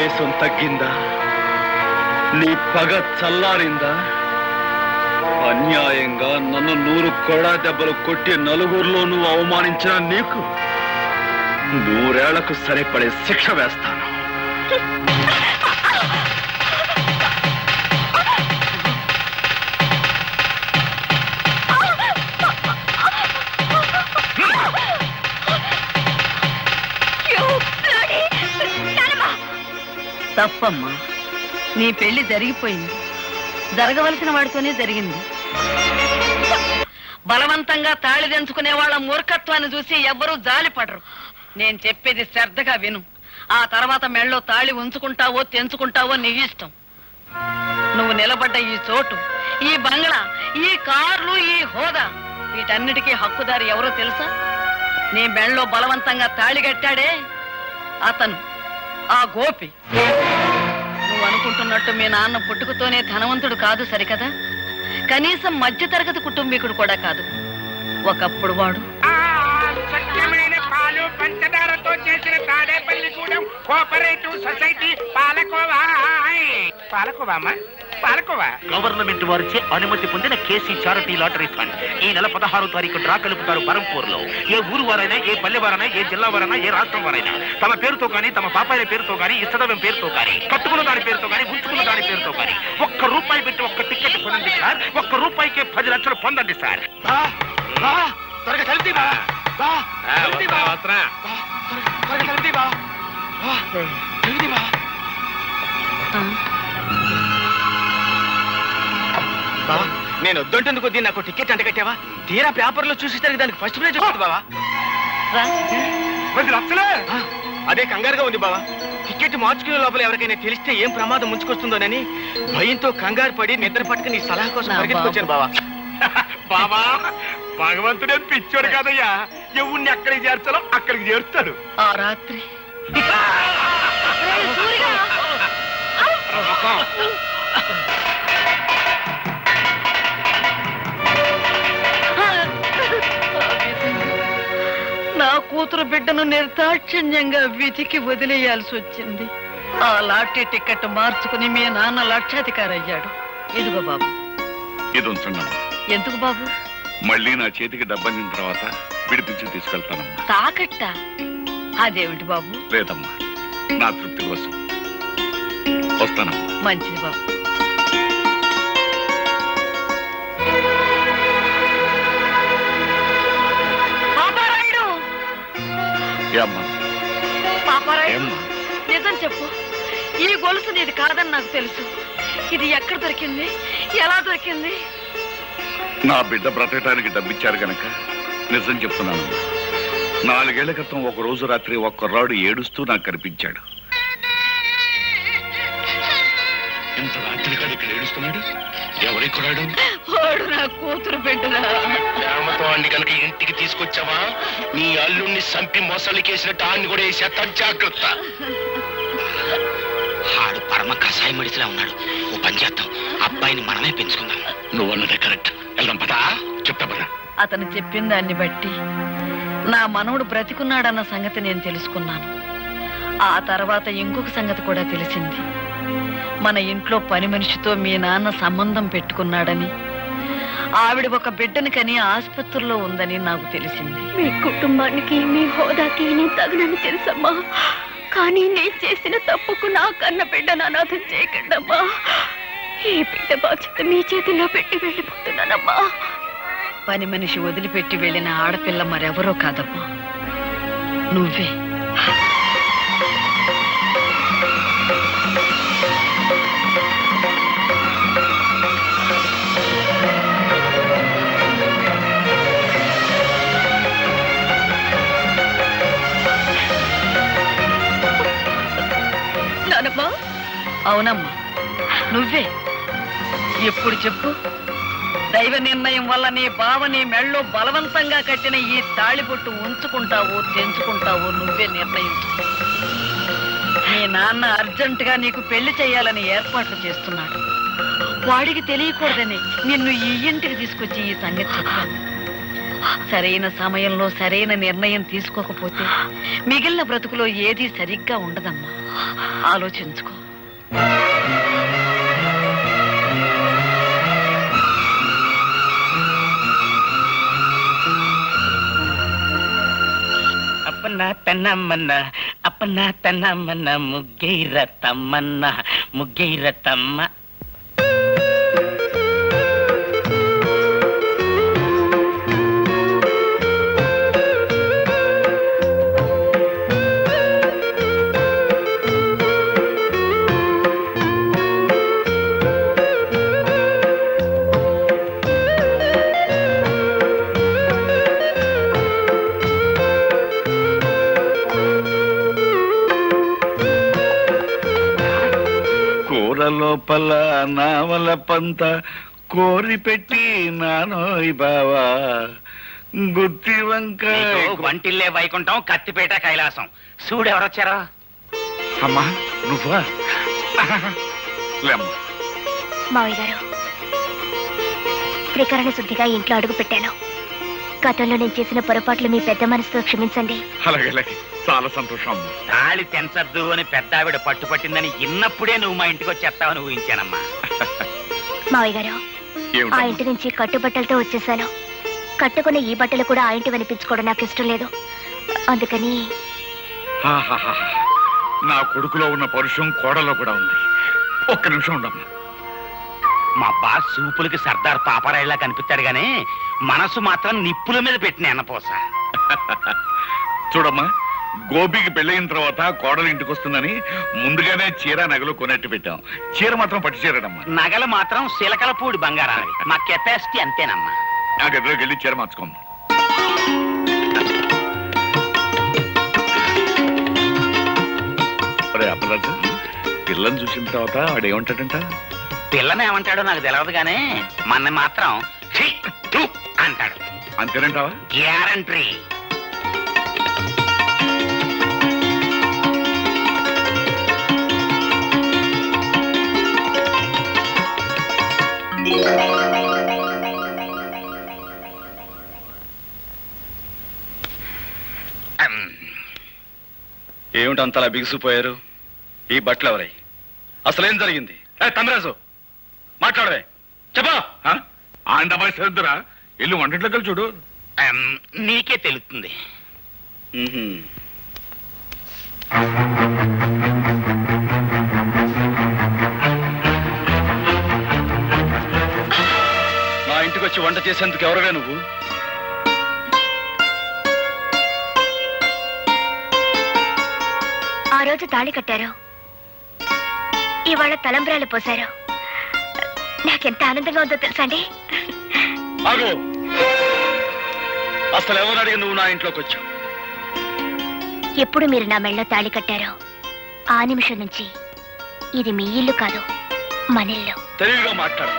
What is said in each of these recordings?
ఆవేశం తగ్గిందా? నీ పగ చల్లారిందా? అన్యాయంగా నన్ను 100 కొడా దెబ్బలు కొట్టి నలుగురిలో నువ్వు అవమానించిన నీకు 100 ఏళ్లకు సరిపడే శిక్ష వేస్తాను. తప్పమ్మా, నీ పెళ్లి జరిగిపోయింది. జరగవలసిన వాడితోనే జరిగింది. బలవంతంగా తాళి తెంచుకునే వాళ్ళ మూర్ఖత్వాన్ని చూసి ఎవ్వరూ జాలిపడరు. నేను చెప్పేది శ్రద్ధగా విను. ఆ తర్వాత మెళ్ళో తాళి ఉంచుకుంటావో తెంచుకుంటావో నీ ఇష్టం. నువ్వు నిలబడ్డ ఈ చోటు, ఈ బంగ్లా, ఈ కార్లు, ఈ హోదా, వీటన్నిటికీ హక్కుదారి ఎవరో తెలుసా? నీ మెళ్ళో బలవంతంగా తాళి కట్టాడే అతను, ఆ గోపి. నువ్వు అనుకుంటున్నట్టు మీ నాన్న పుట్టుకతోనే ధనవంతుడు కాదు సరికదా? కనీసం మధ్యతరగతి కుటుంబీకుడు కూడా కాదు. ఒకప్పుడు వాడు స్వచ్ఛమైన పాలు పంచదారతో చేసిన Tadepalligudem cooperative society palkova. Palkova palkova government వారిచే అనుమతి పొందిన కేసీ చారిటీ లాటరీ ఫండ్ ఈ నెల 16వ తారీఖు డ్రా కలుపుతారు బరంపూర్ లో. ఏ ఊరు వారైనా, ఏ పల్లె వారైనా, ఏ జిల్లా వారైనా, ఏ రాష్ట్రం వారైనా తమ పేరుతో గానీ, తమ పాపాయిల పేరుతో గానీ, ఇష్టదైవం పేరుతో గానీ, కట్టుకున్న దాని పేరుతో గానీ, ఉంచుకున్న దాని పేరుతో గానీ ₹1 పెట్టి ఒక్క టికెట్ కొనండి సార్. ₹1 10 లక్షలు పొందండి సార్. నేను వద్దంటేందుకు కొద్ది నాకు టికెట్ అంట కట్టావా? తీరా పేపర్లో చూసేసరికి దానికి ఫస్ట్ ప్రైజ్ వస్తుంది బావా. 10 లక్షలే? అదే కంగారుగా ఉంది బావా. టికెట్ మార్చుకునే లోపల ఎవరికైనా తెలిస్తే ఏం ప్రమాదం ముంచుకొస్తుందోనని భయంతో కంగారు పడి నిద్ర పట్టుకుని నీ సలహా కోసం పరిగెత్తుకొచ్చాను బావా. బాబా, భగవంతుడే పిచ్చోడు కాదయ్యా. ఎవరిని ఎక్కడికి చేర్చాలో అక్కడికి చేరుస్తాడు. ఆ రాత్రి నా కూతురు బిడ్డను నిర్దాక్షిణ్యంగా విధికి వదిలేయాల్సి వచ్చింది. ఆ లాటరీ టికెట్ మార్చుకుని మీ నాన్న లక్షాధికారి అయ్యాడు. ఇదిగో బాబు. ఇది ఉంచండమ్మా. ఎందుకు బాబు? మళ్ళీ నా చేతికి డబ్బందిన తర్వాత విడిపించి తీసుకెళ్తానమ్మా. తాకట్ట? అదేమిటి బాబు? లేదమ్మా, నా తృప్తి కోసం. వస్తానమ్మా. మంచిది బాబు. పాపారాయుడు, నిజం చెప్పు. ఈ గొలుసు నీది కాదని నాకు తెలుసు. ఇది ఎక్కడ దొరికింది? ఎలా దొరికింది? నా బిడ్డ బ్రతకటానికి డబ్బిచ్చారు గనక నిజం చెప్తున్నాను. 4 ఏళ్ల క్రితం ఒక రోజు రాత్రి ఒక కుర్రాడు ఏడుస్తూ నాకు కనిపించాడు. ఇంత రాత్రి కాదు ఇక్కడ ఏడుస్తున్నాడు. ఎవరి కుర్రాడు? వాడు నా కూతురు బిడ్డలా. ప్రేమతో అన్ని కనుక ఇంటికి తీసుకొచ్చావా, నీ అల్లుణ్ణి సంపి మొసలికేసినట్టు ఆన్ని కూడా వేసేస్తా. జాగ్రత్త. ఆడు పరమ కషాయ మడిసిలా ఉన్నాడు. ఓ పని చేద్దాం, అబ్బాయిని మనమే పెంచుకుందాం. నువ్వు అన్నదే కరెక్ట్. వెళ్దాం పదా. చెప్తా పదా. అతను చెప్పిన దాన్ని బట్టి నా మనవడు బ్రతికున్నాడన్న సంగతి నేను తెలుసుకున్నాను. ఆ తర్వాత ఇంకొక సంగతి కూడా తెలిసింది. మన ఇంట్లో పని మనిషితో మీ నాన్న సంబంధం పెట్టుకున్నాడని, ఆవిడ ఒక బిడ్డని కని ఆసుపత్రిలో ఉందని నాకు తెలిసింది. మీ కుటుంబానికి, మీ హోదాకి నేను తగినని తెలుసమ్మా. కానీ నేను చేసిన తప్పుకు నా కన్న బిడ్డను అనాథం చేయకండమ్మా. ఈ బిడ్డ బాధ్యత మీ చేతిలో పెట్టి వెళ్ళిపోతున్నానమ్మా. పని మనిషి వదిలిపెట్టి వెళ్ళిన ఆడపిల్ల మరెవరో కాదమ్మా, నువ్వే. నానమ్మా? అవునమ్మా, నువ్వే. ఎప్పుడు చెప్పు? దైవ నిర్ణయం వల్ల నీ బావ నీ మెళ్ళో బలవంతంగా కట్టిన ఈ తాళిబొట్టు ఉంచుకుంటావో తెంచుకుంటావో నువ్వే నిర్ణయించు. మీ నాన్న అర్జెంటుగా నీకు పెళ్లి చేయాలని ఏర్పాట్లు చేస్తున్నాడు. వాడికి తెలియకూడదని నిన్ను ఈ ఇంటికి తీసుకొచ్చి ఈ సంగతి చెప్పాను. సరైన సమయంలో సరైన నిర్ణయం తీసుకోకపోతే మిగిలిన బ్రతుకులో ఏది సరిగ్గా ఉండదమ్మా. ఆలోచించుకో. అప్పన్న తన్నమ్మన్న అప్పన్న తన్నమ్మన్న ముగ్గైర తమ్మన్న ముగ్గైర తమ్మ. లోపల నావల పంత కోరి పెట్టి నానోయ్ బావా గుత్తి వంకాయ వంటిల్లే వైకుంఠం కత్తిపేట కైలాసం. చూడెవరొచ్చారా? అమ్మా నువ్వా? లేమ్మా. మావయ్య గారు, త్రికరణ శుద్ధిగా ఇంట్లో అడుగు పెట్టాను. గతంలో నేను చేసిన పొరపాట్లు మీ పెద్ద మనసుతో క్షమించండి. అలాగే చాలా సంతోషం. తాళి తెంచద్దు అని పెద్ద ఆవిడ పట్టుపట్టిందని ఇన్నప్పుడే నువ్వు మా ఇంటికి వచ్చేస్తావని ఊహించానమ్మా. మావయ్య గారు, ఆ ఇంటి నుంచి కట్టుబట్టలతో వచ్చేసాను. కట్టుకున్న ఈ బట్టలు కూడా ఆ ఇంటి వినిపించుకోవడం నాకు ఇష్టం లేదు. అందుకని నా కొడుకులో ఉన్న పరుషం కోడలో కూడా ఉంది. ఒక్క నిమిషం ఉండమ్మా. మా బాస్ సూపులకి సర్దార్ పాపరాయిలా కనిపిస్తాడు గానీ మనసు మాత్రం నిప్పుల మీద పెట్టిన ఎన్నపోస. చూడమ్మా, గోపికి పెళ్ళయిన తర్వాత కోడలు ఇంటికి వస్తుందని ముందుగానే చీర నగలు కొనట్టు పెట్టాం. చీర మాత్రం పట్టు చీరడమ్మా. నగలు మాత్రం శిలకలపూడి బంగారాన్ని. మా కెపాసిటీ అంతేనమ్మా. నా గదిలోకి వెళ్ళి చీర మార్చుకోమ్మా. అప్పరాజు, పిల్లని చూసిన తర్వాత వాడేమంటాడంట? పిల్లని ఏమంటాడో నాకు తెలియదు గానీ మన మాత్రం అంటాడు. అంతేనంటావా? గ్యారంటీ. ఏమిటి అంతలా బిగుసిపోయారు? ఈ బట్టలు ఎవరై? అసలేం జరిగింది? తమిరాజు మాట్లాడవే, చెప్పా. ఆండబాయ్ సరిద్దురా, ఇల్లు వంటింట్లోకి చూడు. నీకే తెలుస్తుంది. నా ఇంటికి వచ్చి వంట చేసేందుకు ఎవరవే నువ్వు? ఆ రోజు తాళి కట్టారు, ఇవాళ తలంబ్రాలు పోశారు. నాకెంత ఆనందంగా ఉందో తెలుసా అండి? అసలు ఎవరు అడిగి నువ్వు నా ఇంట్లోకి వచ్చావు? ఎప్పుడు మీరు నా మెళ్ళలో తాళి కట్టారో ఆ నిమిషం నుంచి ఇది మీ ఇల్లు కాదు, మన ఇల్లు. తెలివిగా మాట్లాడు.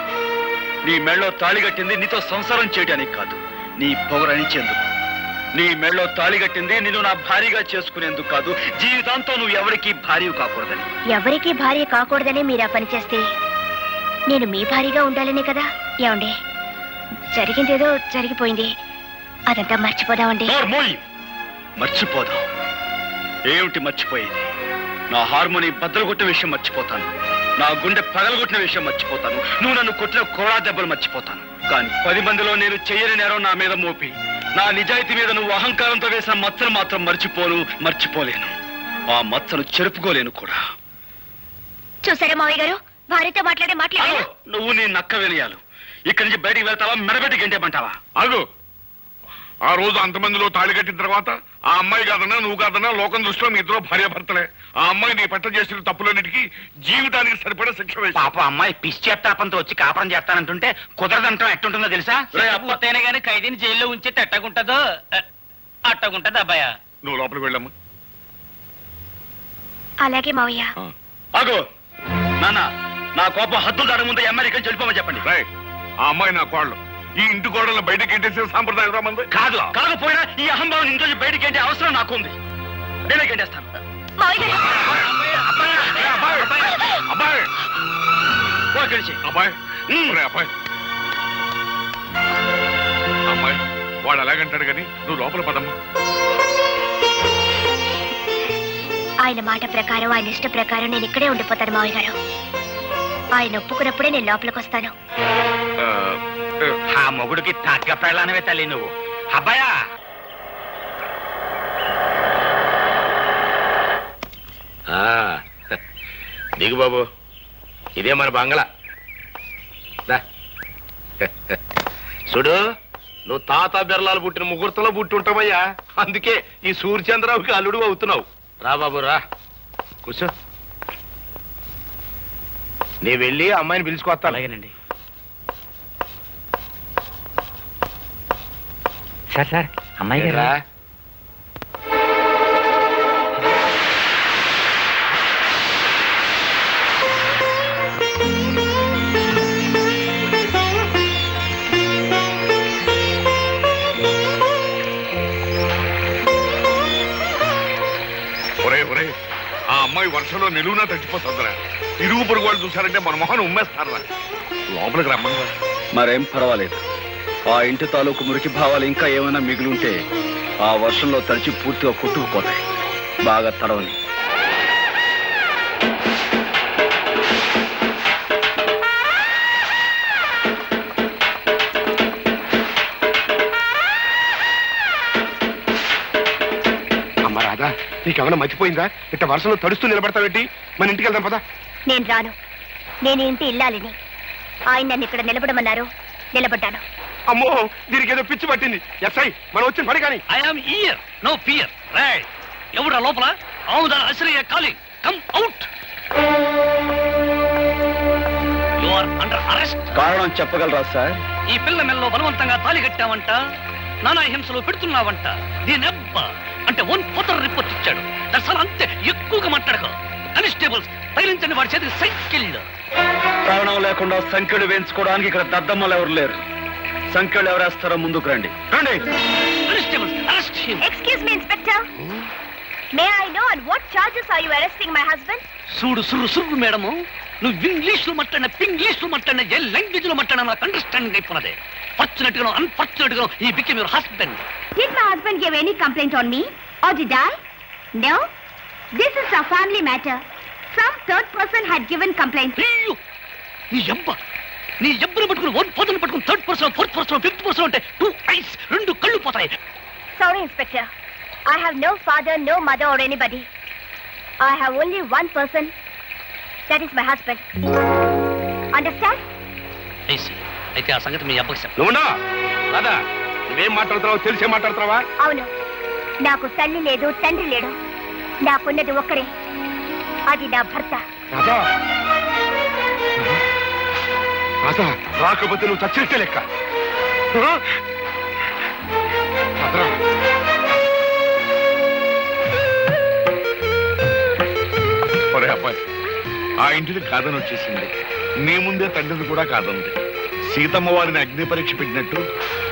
నీ మెళ్ళలో తాళి కట్టింది నీతో సంసారం చేయడానికి కాదు, నీ పొగరనిచ్చేందుకు. నీ మెళ్ళలో తాళి కట్టింది నిన్ను నా భార్యగా చేసుకునేందుకు కాదు, జీవితాంతో నువ్వు ఎవరికి భార్య కాకూడదని. ఎవరికి భార్య కాకూడదని మీరు ఆ పని చేస్తే నేను మీ భార్యగా ఉండాలనే కదా. ఏమండి, జరిగిందేదో జరిగిపోయింది, అదంతా మర్చిపోదామండి. మర్చిపోదాం? ఏమిటి మర్చిపోయేది? నా హార్మోని బద్దలు కొట్టిన విషయం మర్చిపోతాను, నా గుండె పగలగొట్టిన విషయం మర్చిపోతాను, నువ్వు నన్ను కొట్టిన కోడా దెబ్బలు మర్చిపోతాను. కానీ 10 మందిలో నేను చెయ్యని నేరం నా మీద మోపి నా నిజాయితీ మీద నువ్వు అహంకారంతో వేసిన మచ్చను మాత్రం మర్చిపోలేను. ఆ మచ్చను చెరుపుకోలేను కూడా. చూసారా మావయ్య గారు, భార్యతో మాట్లాడారు. నువ్వు నీ నక్క వినయాలు. ఇక్కడి నుంచి బయటికి వెళ్తావా, మెడబెట్టి గంటేమంటావా? అగు, ఆ రోజు అంతమందిలో తాళి కట్టిన తర్వాత ఆ అమ్మాయి కాదన్నా నువ్వు కాదన్నా లోకం దృష్టిలో మీ ఇద్దరు భార్యాభర్తలే. ఆ అమ్మాయి నీ పట్ల చేసిన తప్పులన్నిటికీ జీవితానికి సరిపడే శిక్ష వేసి. పాప అమ్మాయి పిచ్చేత్తాపంతో వచ్చి కాపురం చేస్తానంటుంటే కుదరదంటాం ఎట్టుంటుందో తెలుసా? పూర్తయినా గానీ ఖైదీని జైల్లో ఉంచి ఎట్టగుంటదో అట్టగుంటది అబ్బాయ. నువ్వు లోపలికి వెళ్ళమ్మా. అలాగే మావయ్య. ఆగో నాన్న, నా కోపం హద్దులు దాని ముందు అమ్మాయి చెడిపోమని చెప్పండి. ఆ అమ్మాయి నా కోడలు. ఈ ఇంటి కోడలను బయటకి ఎంటేసే సాంప్రదాయం రామంది కాకపోయినా ఈ అహంభావం ఇంట్లో బయటకి ఏంటి అవసరం నాకు ఉంది. నేనే గంటేస్తాను. అబ్బాయి గెలిచి అబ్బాయి అబ్బాయి అమ్మాయి వాడు అలాగంటాడు కానీ నువ్వు లోపల పదమ్మా. ఆయన మాట ప్రకారం, ఆయన ఇష్ట ప్రకారం నేను ఇక్కడే ఉండిపోతాను మావయ్య గారు. ఆయన ఒప్పుకున్నప్పుడే నేను లోపలికి వస్తాను. ఆ మొగుడికి తగ్గ పెళ్ళానవే తల్లి నువ్వు. అబ్బాయా దిగు బాబు, ఇదే మన బంగళా. చూడు, నువ్వు తాత బెర్లాలు పుట్టిన ముహూర్తంలో పుట్టి ఉంటావయ్యా. అందుకే ఈ సూర్యచంద్రరావుకి అల్లుడు అవుతున్నావు. రా బాబు రా, కూర్చో. నీ వెళ్ళి అమ్మాయిని పిలుచుకొస్తాను. అలాగేనండి. సార్ అమ్మాయి గారా? ఆ అమ్మాయి వర్షంలో నిలువునా తగ్గిపోతుందిరా. ఇరుగు పొరుగు వాళ్ళు చూసారంటే మన మొహన్ ఉమ్మేస్తారా. లోపలికి రమ్మని. మరేం పర్వాలేదు. ఆ ఇంటి తాలూకు మురికి భావాలు ఇంకా ఏమైనా మిగిలింటే ఆ వర్షంలో తడిచి పూర్తిగా కొట్టుకుపోతాయి. బాగా తడవని. అమ్మ రాదా, నీకేమైనా మర్చిపోయిందా? ఇట్ట వర్షంలో తడుస్తూ నిలబడతావేంటి? మన ఇంటికి వెళ్దాం పదా. నేను రాను. నేను ఇంటి ఇల్లాలిని. ఆయన నన్ను ఇక్కడ నిలబడమన్నారు, నిలబడ్డాను. అమ్మో, దీనికి ఏదో పిచ్చి పట్టింది. ఎస్ఐ, మనం వచ్చిన పని కానీ. I'm here, no fear. Right, ఎవడా లోపల? అవుదా అశ్రయ calling, come out. You are under arrest. కారణం చెప్పగలరా సార్? ఈ పిల్ల మెల్లో బలవంతంగా తాళి కట్టావంట, నానా హింసలు పెడుతున్నావంట. దీనెబ్బ అంటే 1/4 రిపోర్ట్ ఇచ్చాడు. దర్శనం అంతే, ఎక్కువగా మాట్లాడక. కానిస్టేబుల్స్ తగిలించండి వాడి చేతికి సైకిల్. కారణం లేకుండా సంఖ్యలు వేయించుకోవడానికి ఇక్కడ దద్దమ్మలు ఎవరు లేరు. సంఖ్యలు ఎవరేస్తారో ముందుకు రండి. రండి. Constables arrest him. Excuse me inspector. May I know on what charges are you arresting my husband? చూడు సుర్రు మేడము, నువ్వు ఇంగ్లీష్ లో మాట్లాడిన, పింగ్లీష్ లో మాట్లాడిన, ఏ లాంగ్వేజ్ లో మాట్లాడినా నాకు అండర్స్టాండింగ్ అయిపోయినదే. ఫార్చునేట్ గా అన్ఫార్చునేట్ గా he became your husband. Did my husband give any complaint on me? Or did I? No. This is a family matter. Some third person had given complaint. నీ ఎబ్బను పట్టుకుని 1/4 పట్టుకుని 3rd person, 4th person, 5th person అంటే 2 ice, 2 కళ్ళు పోతాయి. Sorry, Inspector. I have no father, no mother or anybody. I have only one person. That is my husband. Understand? అయితే ఆ సంగతి మీ అబ్బకి చెప్పు. నువ్వున్నా రాదా, నువ్వేం మాట్లాడుతున్నావు తెలిసే మాట్లాడుతున్నావా? అవును, నాకు తల్లి లేదు, తండ్రి లేడు. నాకున్నది ఒక్కరే, అది నా భర్త. రాదా, రాదా, రాకపోతే నువ్వు చచ్చినట్టే లెక్క. ఒరే అబ్బాయి, ఆ ఇంటిని కాదని వచ్చేసింది. నీ ముందే తండ్రిని కూడా కాదంది. సీతమ్మ వారిని అగ్ని పరీక్ష పెట్టినట్టు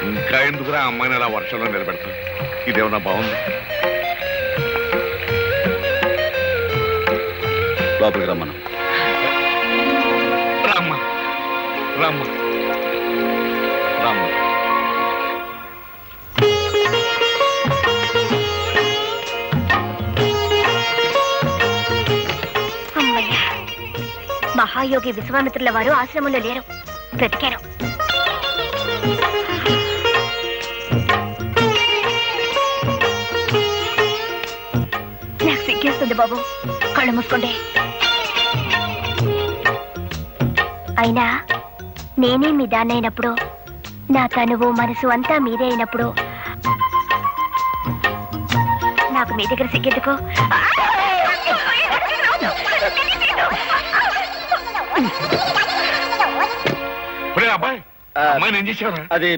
ఇంకా ఎందుకురా అమ్మాయిని అలా వర్షంలో నిలబెడతావు? ఇదేమన్నా బాగుంది? లోపలికి రమ్మను. రామ్మ రామ్మ రామ్మ. అమ్మయ్య, మహాయోగి విశ్వామిత్రుల వారు ఆశ్రమంలో లేరు, బ్రతికారు. నాకు సిగ్గేస్తుంది బాబు, కళ్ళు మూసుకోండి. అయినా నేనే మీ దాన్ని అయినప్పుడు, నా తనువు మనసు అంతా మీదే అయినప్పుడు నాకు మీ దగ్గర సిగ్గెందుకు? అబ్బాయి, అమ్మాయిని ఏం చేసావురా? అది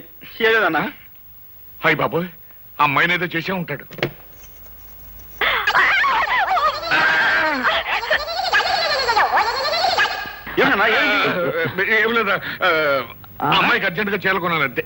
ఏదన్నా? హాయ్ బాబోయ్, అమ్మాయిని ఏదో చేసే ఉంటాడు. ఏం లేదా, అమ్మాయికి అర్జెంట్ గా చేరుకున్నాను అంతే.